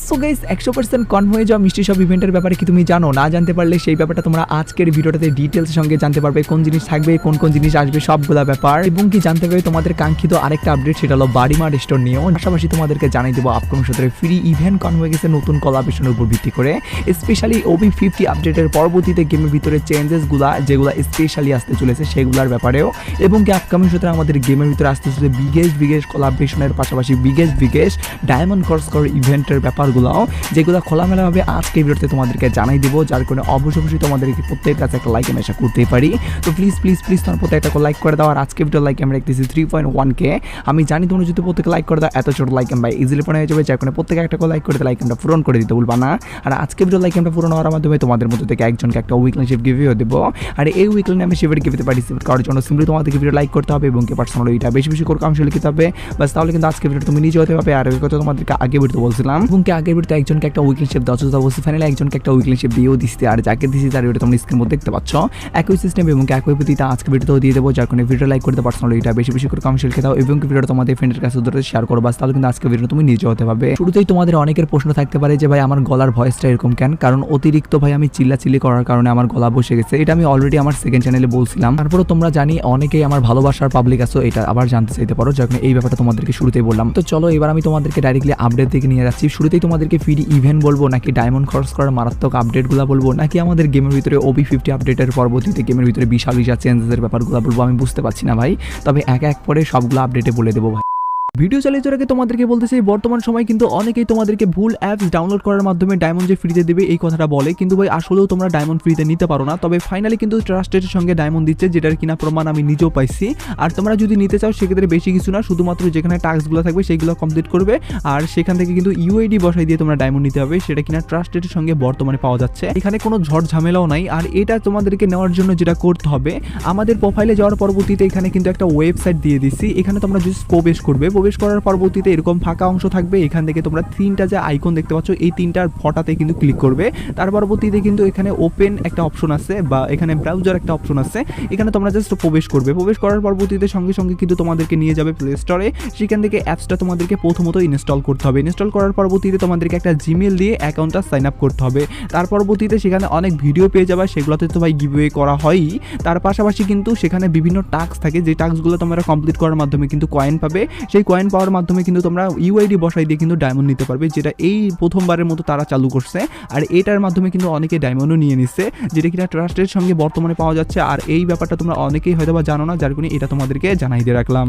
So guys 100% confirm হয়ে যাওয়া মিষ্টি সব ইভেন্টের ব্যাপারে কি তুমি জানো? না জানতে পারলে সেই ব্যাপারটা তোমরা আজকের ভিডিওটাতে ডিটেইলসের সঙ্গে জানতে পারবে। কোন জিনিস থাকবে, কোন কোন জিনিস আসবে, সবগুলা ব্যাপার, এবং কি জানতে পারবে তোমাদের কাঙ্ক্ষিত আরেকটা আপডেট, সেটা হলো বাড়িমার স্টোর নিয়ে। পাশাপাশি তোমাদেরকে জানাই দেবো আপকামিং সপ্তাহে ফ্রি ইভেন্ট কনফার্ম হয়ে গেছে নতুন কোলাবরেশনের উপর ভিত্তি করে। স্পেশালি OB50 আপডেটের পরবর্তীতে গেমের ভিতরে চেঞ্জেসগুলা যেগুলো স্পেশালি আসতে চলেছে সেগুলোর ব্যাপারেও, এবং কি আপকামিং সপ্তাহে আমাদের গেমের ভিতরে আসতে চলেছে বিগেস্ট কোলাবরেশনের পাশাপাশি বিগেস্ট ডায়মন্ড স্কোর ইভেন্টের ব্যাপারগুলোও, যেগুলো খোলামেলাভাবে আজকে ভিডিওতে তোমাদেরকে জানাই দেবো। যার কারণে অবশ্যই তোমাদেরকে প্রত্যেকের কাছে একটা লাইক আমি আশা করতেই পারি। তো প্লিজ তোমার প্রত্যেকটা লাইক করে দাও। আর আজকে ভিডিও লাইক আমি রাখতেছি 3.1K। আমি জানি তোমরা যদি প্রত্যেকে লাইক করে দাও এত ছোট লাইক আমি ইজিলি পূরণ হয়ে যাবে। যার কারণে প্রত্যেকে একটা লাইক করে লাইক আমরা পূরণ করে দিতে ভুলবা না। আর আজকে ভিডিও লাইক আমরা পূরণ হওয়ার মাধ্যমে তোমাদের মধ্যে থেকে একজনকে একটা উইকলি শিপ গিভও দেবো। আর এই উইকলি আমি শিপের গিভতে পার্টিসিপেট করার জন্য সিম্পলি তোমাদেরকে ভিডিও লাইক করতে হবে এবং কি পার্সোনালি এটা বেশি করে কাউন্সিল লিখতে হবে। বাস তাহলে কিন্তু আজকে ভিডিও তুমি নিজে হতে পারবে। আর ওই কথা তোমাদেরকে আগে ভিডিওতে বলছিলাম, এবং কি আগের ভিডিওতে একজনকে একটা উইকলি শিপ দেওয়া হচ্ছে, অবশ্যই ফাইনালি একজনকে একটা উইকলি শিপ দিয়েও দিচ্ছি। আর যাকে দিচ্ছি তার ভিডিও তোমরা স্ক্রিনের মধ্যে দেখতে পাচ্ছ একই সিস্টেম এবং একই পদ্ধতিতে আজকে ভিডিওতেও দিয়ে দেবো। যার কারণে ভিডিও লাইক করতে পার্সোনালি এটা বেশি করে কাউন্সিল লিখে দাও এবং কি ভিডিওটা তোমাদের ফ্রেন্ডের কাছে শেয়ার করো। বাস তাহলে কিন্তু আজকে ভিডিও তুমি নিজে হতে পারবে। শুরুতেই তোমাদের অনেকের প্রশ্ন থাকতে পারে যে ভাই আমার গলার ভয়েসটা এরকম কেন? কারণ অতিরিক্ত ভাই আমি চিল্লাচিল্লি করার কারণে আমার গলা বসে গেছে। এটা আমি অলরেডি আমার সেকেন্ড চ্যানেলে বলছিলাম। তারপরে তোমরা জানি অনেকেই আমার ভালোবাসার পাবলিক আছো, এটা আবার জানতে চাইতে পারো। যার কারণে এই ব্যাপারটা তোমাদেরকে শুরুতেই বললাম। তো চলো এবার আমি তোমাদেরকে ডাইরেক্টলি আপডেট দিকে নিয়ে যাচ্ছি। শুরুতেই তোমাদেরকে ফ্রি ইভেন্ট বলবো, নাকি ডায়মন্ড খরচ করার মারাত্মক আপডেটগুলো বলবো, নাকি আমাদের গেমের ভিতরে OB50 আপডেটের পরবর্তীতে গেমের ভিতরে বিশাল চেঞ্জেসের ব্যাপারগুলো বলবো, আমি বুঝতে পারছি না ভাই। তবে এক করে সবগুলো আপডেটে বলে দেবো ভাই। ভিডিও চালিয়ে যাওয়ার আগে তোমাদেরকে বলতে চাই, বর্তমান সময় কিন্তু অনেকেই তোমাদেরকে ভুল অ্যাপস ডাউনলোড করার মাধ্যমে ডায়মন্ড যে ফ্রিতে দেবে এই কথাটা বলে, কিন্তু ভাই আসলেও তোমরা ডায়মন্ড ফ্রিতে নিতে পারো না। তবে ফাইনালি কিন্তু ট্রাস্টেডের সঙ্গে ডায়মন্ড দিচ্ছে, যেটার কিনা প্রমাণ আমি নিজেও পাইছি। আর তোমরা যদি নিতে চাও সেক্ষেত্রে বেশি কিছু না, শুধুমাত্র যেখানে টাস্কগুলো থাকবে সেইগুলো কমপ্লিট করবে আর সেখান থেকে কিন্তু UID বসাই দিয়ে তোমরা ডায়মন্ড নিতে হবে, সেটা কিনা ট্রাস্টেডের সঙ্গে বর্তমানে পাওয়া যাচ্ছে। এখানে কোনো ঝড় ঝামেলাও নাই। আর এটা তোমাদেরকে নেওয়ার জন্য যেটা করতে হবে, আমাদের প্রোফাইলে যাওয়ার পরবর্তীতে এখানে কিন্তু একটা ওয়েবসাইট দিয়ে দিচ্ছি। এখানে তোমরা যদি প্রবেশ করার পরবর্তীতে এরকম ফাঁকা অংশ থাকবে। এখান থেকে তোমরা তিনটা যে আইকন দেখতে পাচ্ছ এই তিনটার ফটাতে কিন্তু ক্লিক করবে। তার পরবর্তীতে কিন্তু এখানে ওপেন একটা অপশন আছে বা এখানে ব্রাউজার একটা অপশন আছে, এখানে তোমরা জাস্ট প্রবেশ করার পরবর্তীতে সঙ্গে কিন্তু তোমাদেরকে নিয়ে যাবে প্লে স্টোরে। সেখান থেকে অ্যাপসটা তোমাদেরকে প্রথমত ইনস্টল করতে হবে। ইনস্টল করার পরবর্তীতে তোমাদেরকে একটা জিমেল দিয়ে অ্যাকাউন্টটা সাইন আপ করতে হবে। তার পরবর্তীতে সেখানে অনেক ভিডিও পেয়ে যাবে, সেগুলোতে তো ভাই গিভওয়ে করা হয়ই। তার পাশাপাশি কিন্তু সেখানে বিভিন্ন টাস্ক থাকে, যে টাস্কগুলো তোমরা কমপ্লিট করার মাধ্যমে কিন্তু কয়েন পাবে। সেই কয়েন পাওয়ার মাধ্যমে কিন্তু তোমরা UID বসাই দিয়ে কিন্তু ডায়মন্ড নিতে পারবে, যেটা এই প্রথমবারের মতো তারা চালু করছে। আর এটার মাধ্যমে কিন্তু অনেকে ডায়মন্ডও নিয়ে নিচ্ছে, যেটা কিনা ট্রাস্টের সঙ্গে বর্তমানে পাওয়া যাচ্ছে। আর এই ব্যাপারটা তোমরা অনেকেই হয়তো বা জানো না, যার কারণে এটা তোমাদেরকে জানাই দিয়ে রাখলাম।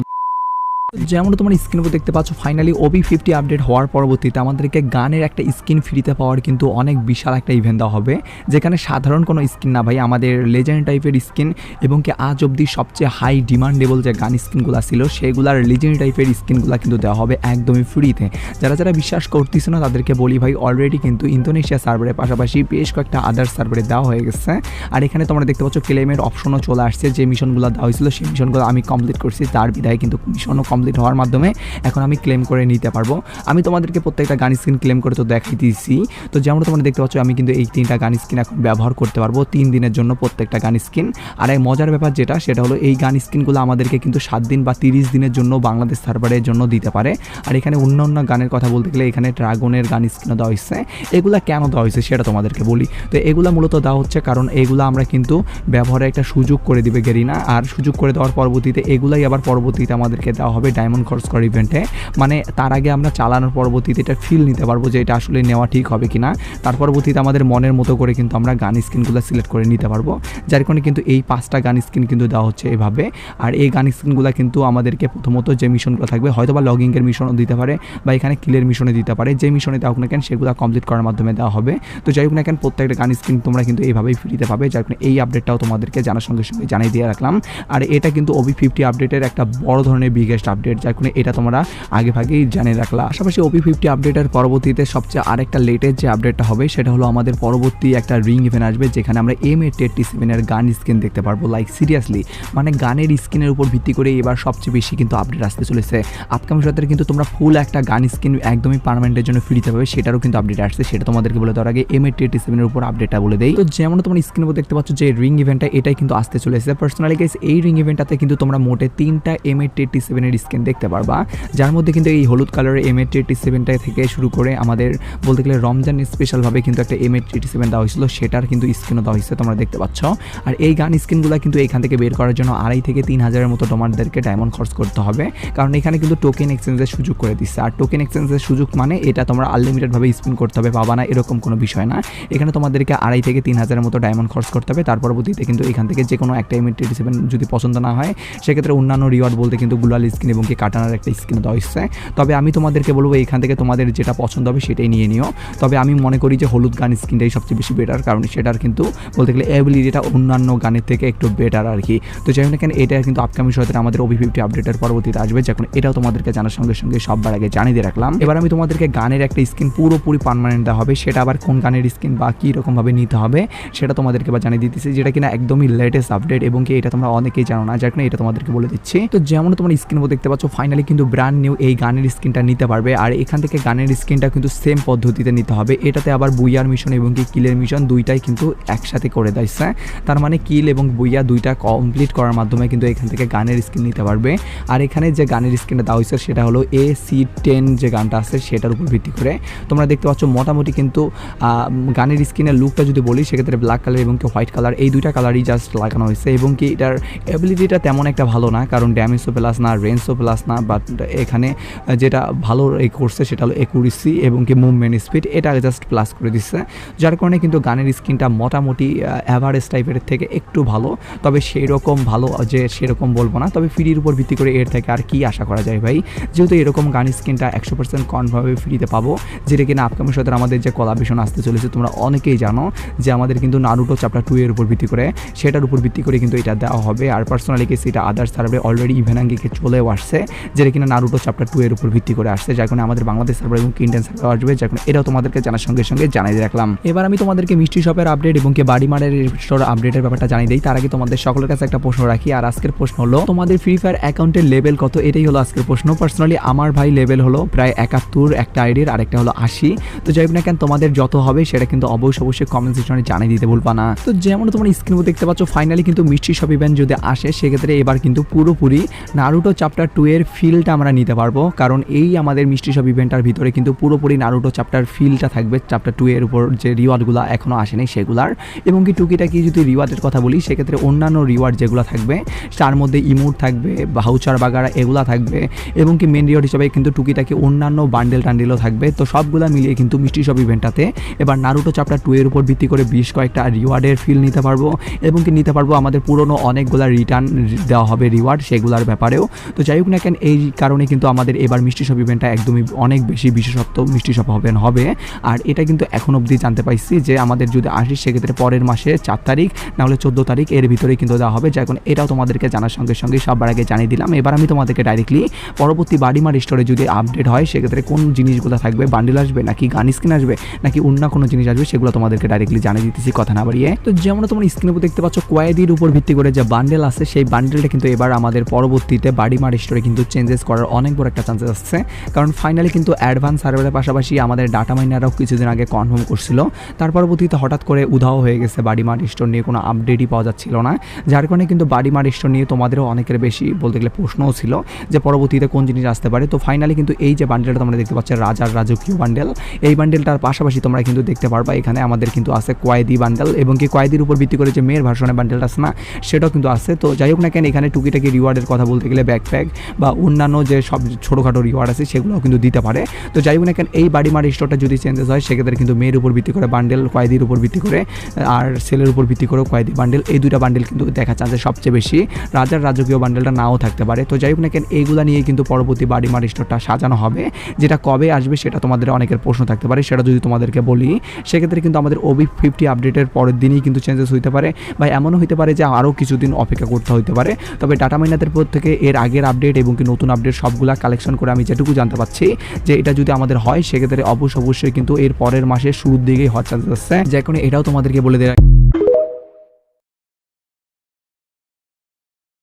যেমন তোমরা স্ক্রিনের উপর দেখতে পাচ্ছ, ফাইনালি OB50 আপডেট হওয়ার পরবর্তীতে আমাদেরকে গানের একটা স্কিন ফ্রিতে পাওয়ার কিন্তু অনেক বিশাল একটা ইভেন্ট দেওয়া হবে, যেখানে সাধারণ কোনো স্কিন না ভাই, আমাদের লেজেন্ড টাইপের স্কিন এবং কি আজ অবধি সবচেয়ে হাই ডিমান্ডেবল যে গান স্কিনগুলো ছিল সেগুলার লেজেন্ড টাইপের স্কিনগুলো কিন্তু দেওয়া হবে একদমই ফ্রিতে। যারা বিশ্বাস করতেছে না তাদেরকে বলি ভাই, অলরেডি কিন্তু ইন্দোনেশিয়া সার্ভারের পাশাপাশি বেশ কয়েকটা আদার সার্ভারে দেওয়া হয়ে গেছে। আর এখানে তোমরা দেখতে পাচ্ছ ক্লেমের অপশনও চলে আসছে। যে মিশনগুলো দেওয়া হয়েছিল সেই মিশনগুলো আমি কমপ্লিট করছি, তার বিদায় কিন্তু মিশনও কমপ্লিট হওয়ার মাধ্যমে এখন আমি ক্লেম করে নিতে পারবো। আমি তোমাদেরকে প্রত্যেকটা গান স্কিন ক্লেম করে তো দেখাই দিয়েছি। তো যেমন তোমরা দেখতে পাচ্ছ আমি কিন্তু এই তিনটা গান স্কিন এখন ব্যবহার করতে পারবো 3 দিনের জন্য প্রত্যেকটা গান স্কিন। আর এই মজার ব্যাপার সেটা হলো এই গান স্কিনগুলো আমাদেরকে কিন্তু 7 দিন বা 30 দিনের জন্য বাংলাদেশ সার্ভারের জন্য দিতে পারে। আর এখানে অন্য গানের কথা বলতে গেলে এখানে ড্রাগনের গান স্কিনও দেওয়া হয়েছে। এগুলা কেন দেওয়া হয়েছে সেটা তোমাদেরকে বলি। তো এগুলা মূলত দেওয়া হচ্ছে কারণ এগুলো আমরা কিন্তু ব্যবহারের একটা সুযোগ করে দিবে গেরিনা। আর সুযোগ করে দেওয়ার পরবর্তীতে এগুলাই আবার পরবর্তীতে আমাদেরকে দেওয়া হবে ডায়মন্ড খরচ করা ইভেন্টে। মানে তার আগে আমরা চালানোর পরবর্তীতে এটা ফিল নিতে পারবো যে এটা আসলে নেওয়া ঠিক হবে কিনা। তার পরবর্তীতে আমাদের মনের মতো করে কিন্তু আমরা গান স্কিনগুলো সিলেক্ট করে নিতে পারবো। যার কারণে কিন্তু এই 5টা গান স্কিন কিন্তু দেওয়া হচ্ছে এভাবে। আর এই গান স্কিনগুলো কিন্তু আমাদেরকে প্রথমত যে মিশনগুলো থাকবে, হয়তো বা লগিংয়ের মিশনও দিতে পারে বা এখানে কিলের মিশনে দিতে পারে, যে মিশনে দেওয়া হোক না কেন সেগুলো কমপ্লিট করার মাধ্যমে দেওয়া হবে। তো যাই হোক না কেন প্রত্যেকটা গান স্কিন তোমরা কিন্তু এইভাবেই ফ্রিতে পাবে। যার কারণে এই আপডেটটাও তোমাদেরকে জানার সঙ্গে জানিয়ে দিয়ে রাখলাম। আর এটা কিন্তু OB50 আপডেটের একটা বড় ধরনের বিগেস্ট আপডেট, যার কারণে এটা তোমরা আগেই জানিয়ে রাখলা। পাশাপাশি OB50 আপডেটের পরবর্তীতে সবচেয়ে আরেকটা লেটেস্ট যে আপডেটটা হবে সেটা হলো আমাদের পরবর্তী একটা রিং ইভেন্ট আসবে, যেখানে আমরা M887 এর গান স্কিন দেখতে পারবো। লাইক সিরিয়াসলি মানে গানের স্কিনের উপর ভিত্তি করে এবার সবচেয়ে বেশি কিন্তু আপডেট আসতে চলেছে। আপকামিং সপ্তাহে কিন্তু তোমরা ফুল একটা গান স্কিন একদমই পার্মানেন্টের জন্য ফ্রিতে পাবে, সেটারও কিন্তু আপডেট আসছে। সেটা তোমাদেরকে বলে দেওয়ার আগে M887 এর উপর আপডেটটা বলে দেই। তো যেমন তোমরা স্ক্রিনের উপর দেখতে পাচ্ছ যে রিং ইভেন্টটা এটাই কিন্তু আসতে চলেছে। পার্সোনালি গাইস এই রিং ইভেন্টটাতে কিন্তু তোমরা মোটে 3টা M887 এর স্কিন দেখতে পারবা, যার মধ্যে কিন্তু এই হলুদ কালারের M887 থেকে শুরু করে আমাদের বলতে গেলে রমজান স্পেশালভাবে কিন্তু একটা M887 দেওয়া হয়েছিল, সেটার কিন্তু স্কিনও দেওয়া হয়েছে তোমরা দেখতে পাচ্ছ। আর এই গান স্কিনগুলো কিন্তু এখান থেকে বের করার জন্য 2,500 থেকে 3,000 মতো তোমাদেরকে ডায়মন্ড খরচ করতে হবে, কারণ এখানে কিন্তু টোকেন এক্সচেঞ্জের সুযোগ করে দিচ্ছে। আর টোকেন এক্সচেঞ্জের সুযোগ মানে এটা তোমরা আনলিমিটেডভাবে স্পিন করতে হবে, পাবা না এরকম কোনো বিষয় না। এখানে তোমাদেরকে 2,500 থেকে 3,000 মতো ডায়মন্ড খরচ করতে হবে। তার পরবর্তীতে কিন্তু এখান থেকে যে কোনো একটা M887 যদি পছন্দ না হয় সেক্ষেত্রে অন্যান্য রিওয়ার্ড বলতে কিন্তু গুলাল স্কিন এবং কি কাটানার একটা স্কিন দেওয়া হচ্ছে। তবে আমি তোমাদেরকে বলবো এখান থেকে তোমাদের যেটা পছন্দ হবে সেটাই নিয়ে নিও। তবে আমি মনে করি যে হলুদ গান স্কিনটাই সবচেয়ে বেশি বেটার, কারণ সেটার কিন্তু বলতে গেলে অ্যাবিলিটিটা অন্যান্য গানের থেকে একটু বেটার আর কি। তো যাই হোক না কেন, এটা কিন্তু আপকামিং সময় আমাদের OB50 আপডেটের পরবর্তীতে আসবে, যখন এটাও তোমাদেরকে জানার সঙ্গে সঙ্গে সববার আগে জানিয়ে দিয়ে রাখলাম। এবার আমি তোমাদেরকে গানের একটা স্কিন পুরোপুরি পার্মানেন্ট দেওয়া হবে, সেটা আবার কোন গানের স্কিন বা কী রকমভাবে নিতে হবে সেটা তোমাদেরকে বা জানিয়ে দিতেছি, যেটা কিনা একদমই লেটেস্ট আপডেট এবং কি এটা তোমরা অনেকেই জানো না, যার কারণে এটা তোমাদেরকে বলে দিচ্ছি। তো যেমন তোমরা স্ক্রিন দেখতে পাচ্ছ ফাইনালি কিন্তু ব্র্যান্ড নিউ এই গানের স্কিনটা নিতে পারবে। আর এখান থেকে গানের স্কিনটা কিন্তু সেম পদ্ধতিতে নিতে হবে, এটাতে আবার বুইয়ার মিশন এবং কি কিলের মিশন দুইটাই কিন্তু একসাথে করে দিয়েছে। তার মানে কিল এবং বুইয়া দুইটা কমপ্লিট করার মাধ্যমে কিন্তু এখান থেকে গানের স্কিন নিতে পারবে। আর এখানে যে গানের স্কিনটা দেওয়া হয়েছে সেটা হলো AC10 যে গানটা আছে সেটার উপর ভিত্তি করে। তোমরা দেখতে পাচ্ছ মোটামুটি কিন্তু গানের স্কিনের লুকটা যদি বলি সেক্ষেত্রে ব্ল্যাক কালার এবং কি হোয়াইট কালার এই দুইটা কালারই জাস্ট লাগানো হয়েছে, এবং কি এটার অ্যাবিলিটিটা তেমন একটা ভালো না, কারণ ড্যামেজও প্লাস না, রেঞ্জও প্লাস না, বাট এখানে যেটা ভালো এই করছে সেটা হলো একুরেসি এবং কি মুভমেন্ট স্পিড, এটা জাস্ট প্লাস করে দিচ্ছে, যার কারণে কিন্তু গানের স্কিনটা মোটামুটি অ্যাভারেজ টাইপের থেকে একটু ভালো। তবে সেই রকম ভালো যে সেরকম বলবো না, তবে ফ্রির উপর ভিত্তি করে এর থেকে আর কি আশা করা যায় ভাই, যেহেতু এরকম গান স্কিনটা 100% কনফার্মভাবে ফ্রিতে পাবো, যেটা কিনা আপকামিং সাথে আমাদের যে কোলাবরেশন আসতে চলেছে তোমরা অনেকেই জানো যে আমাদের কিন্তু নারুটো চ্যাপ্টার 2 এর উপর ভিত্তি করে, সেটার উপর ভিত্তি করে কিন্তু এটা দেওয়া হবে। আর পার্সোনালি কেস এটা আদার্স সার্ভারে অলরেডি ইভেনাঙ্গিকে চলেও আসছে, যেটা কিনা নারুটো চ্যাপ্টার 2 এর উপর ভিত্তি করে আসছে, যার কারণে আমাদের বাংলাদেশ সার্ভার এবং ইন্ডিয়ান সার্ভার আসবে, যার কারণে এটাও তোমাদেরকে জানার সঙ্গে সঙ্গে জানাই রাখলাম। এবার আমি তোমাদেরকে মিষ্টি শপের আপডেট এবং কি বাড়ি মারের স্টোর আপডেটের ব্যাপারটা জানিয়ে দিই। তার আগে তোমাদের সকলের কাছে একটা প্রশ্ন রাখি, আর আজকের প্রশ্ন হলো তোমাদের ফ্রি ফায়ার অ্যাকাউন্টের লেভেল কত, এটাই হলো আজকের প্রশ্ন। পার্সোনালি আমার ভাই লেভেল হলো প্রায় 71 একটা আইডির, আর একটা হলো 80। তো যাই হোক না কেন তোমাদের যত হবে সেটা কিন্তু অবশ্যই কমেন্ট সেকশনে জানিয়ে দিতে ভুলবা না। তো যেমন তোমরা স্ক্রিনে দেখতে পাচ্ছ ফাইনালি কিন্তু মিষ্টি শপ ইভেন্ট যদি আসে সেক্ষেত্রে এবার কিন্তু পুরোপুরি নারুটো চ্যাপ্টার 2 এর ফিলটা আমরা নিতে পারবো, কারণ এই আমাদের মিষ্টি শপ ইভেন্টার ভিতরে কিন্তু পুরোপুরি নারুটো চ্যাপ্টার ফিলটা থাকবে, চ্যাপ্টার 2 এর উপর যে রিওয়ার্ডগুলো এখনো আসেনি সেগুলার, এবং কি টুকিটাকি যদি রিওয়ার্ডের কথা বলি সেক্ষেত্রে অন্যান্য রিওয়ার্ড যেগুলো থাকবে তার মধ্যে ইমোট থাকবে, ভাউচার বাগারা এগুলা থাকবে, এবং কি মেন রিওয়ার্ড হিসেবে কিন্তু টুকিটাকি অন্যান্য বান্ডেল টান্ডেলও থাকবে। তো সবগুলা মিলিয়ে কিন্তু মিষ্টি শপ ইভেন্টটাতে এবার নারুটো চ্যাপ্টার 2 এর উপর ভিত্তি করে বেশ কয়েকটা রিওয়ার্ডের ফিল নিতে পারবো, এবং কি নিতে পারবো আমাদের পুরনো অনেকগুলা রিটার্ন দেওয়া হবে রিওয়ার্ড সেগুলোর ব্যাপারেও। তো যাই হোক না কেন এই কারণে কিন্তু আমাদের এবার মিষ্টি শপ ইভেন্টটা একদমই অনেক বেশি বিশেষত্ব মিষ্টি শপ হবে। আর এটা কিন্তু এখন অবধি জানতে পাইছি যে আমাদের যদি আসি সেক্ষেত্রে পরের মাসে 4 তারিখ না হলে 14 তারিখ এর ভিতরে কিন্তু দেওয়া হবে, যার কারণে এটাও তোমাদেরকে জানার সঙ্গে সঙ্গে সবার আগে জানিয়ে দিলাম। এবার আমি তোমাদেরকে ডাইরেক্টলি পরবর্তী বাড়িমার স্টোরে যদি আপডেট হয় সেক্ষেত্রে কোন জিনিসগুলো থাকবে, বান্ডেল আসবে নাকি গান স্কিন আসবে নাকি অন্য কোনো জিনিস আসবে সেগুলো তোমাদেরকে ডাইরেক্টলি জানিয়ে দিতেছি কথা না বাড়িয়ে। তো যেমন তোমরা স্ক্রিনে দেখতে পাচ্ছ কয়েদির উপর ভিত্তি করে যে বান্ডেল আছে সেই বান্ডেলটা কিন্তু এবার আমাদের পরবর্তীতে বাড়িমার স্টোরে কিন্তু চেঞ্জেস করার অনেক বড় একটা চান্সেস আসছে, কারণ ফাইনালি কিন্তু অ্যাডভান্স সার্ভারের পাশাপাশি আমাদের ডাটা মাইনাররাও কিছুদিন আগে কনফার্ম করছিল, তার পরবর্তীতে হঠাৎ করে উধাও হয়ে গেছে, বাড়িমার স্টোর নিয়ে কোনো আপডেটই পাওয়া যাচ্ছিল না, যার কারণে কিন্তু বাড়িমার স্টোর নিয়ে তোমাদেরও অনেকের বেশি বলতে গেলে প্রশ্নও ছিল যে পরবর্তীতে কোন জিনিস আসতে পারে। তো ফাইনালি কিন্তু এই যে বান্ডেলটা তোমরা দেখতে পাচ্ছ রাজার রাজকীয় বান্ডেল, এই বান্ডেলটার পাশাপাশি তোমরা কিন্তু দেখতে পারবা এখানে আমাদের কিন্তু আছে কয়েদি বান্ডেল, এবং কি কয়েদির উপর ভিত্তি করে যে মেয়ের ভার্সনের বান্ডেলটা আছে না সেটাও কিন্তু আছে। তো যাই হোক না কেন এখানে টুকিটাকি রিওয়ার্ডের কথা বলতে গেলে ব্যাকপ্যাক বা অন্যান্য যে সব ছোটোখাটো রিওয়ার্ড আছে সেগুলোও কিন্তু দিতে পারে। তো যাই হোক না কেন এই বাড়িমার স্টোরটা যদি চেঞ্জেস হয় সেক্ষেত্রে কিন্তু মেয়ের উপর ভিত্তি করে বান্ডেল, কয়েদির উপর ভিত্তি করে আর সেলের উপর ভিত্তি করে কয়েদি বান্ডেল, এই দুইটা বান্ডেল কিন্তু দেখা চান্সেস সবচেয়ে বেশি, রাজার রাজকীয় বান্ডেলটা নাও থাকতে পারে। তো যাই হোক না কেন এইগুলো নিয়ে কিন্তু পরবর্তী বাড়িমার স্টোরটা সাজানো হবে, যেটা কবে আসবে সেটা তোমাদের অনেকের প্রশ্ন থাকতে পারে, সেটা যদি তোমাদেরকে বলি সেক্ষেত্রে কিন্তু আমাদের OB50 আপডেটের পরের দিনই কিন্তু চেঞ্জেস হইতে পারে, বা এমনও হতে পারে যে আরও কিছুদিন অপেক্ষা করতে হতে পারে। তবে ডাটা মাইনারদের পর থেকে এর আগের আপডেট এবং কি নতুন আপডেট সবগুলা কালেকশন করে আমি যেটুকু জানতে পারছি যে এটা যদি আমাদের হয় সেক্ষেত্রে অবশ্যই কিন্তু এর পরের মাসের শুরুর দিকেই হওয়ার চান্সেস আছে, যে কারণে এটাও তোমাদেরকে বলে দেয়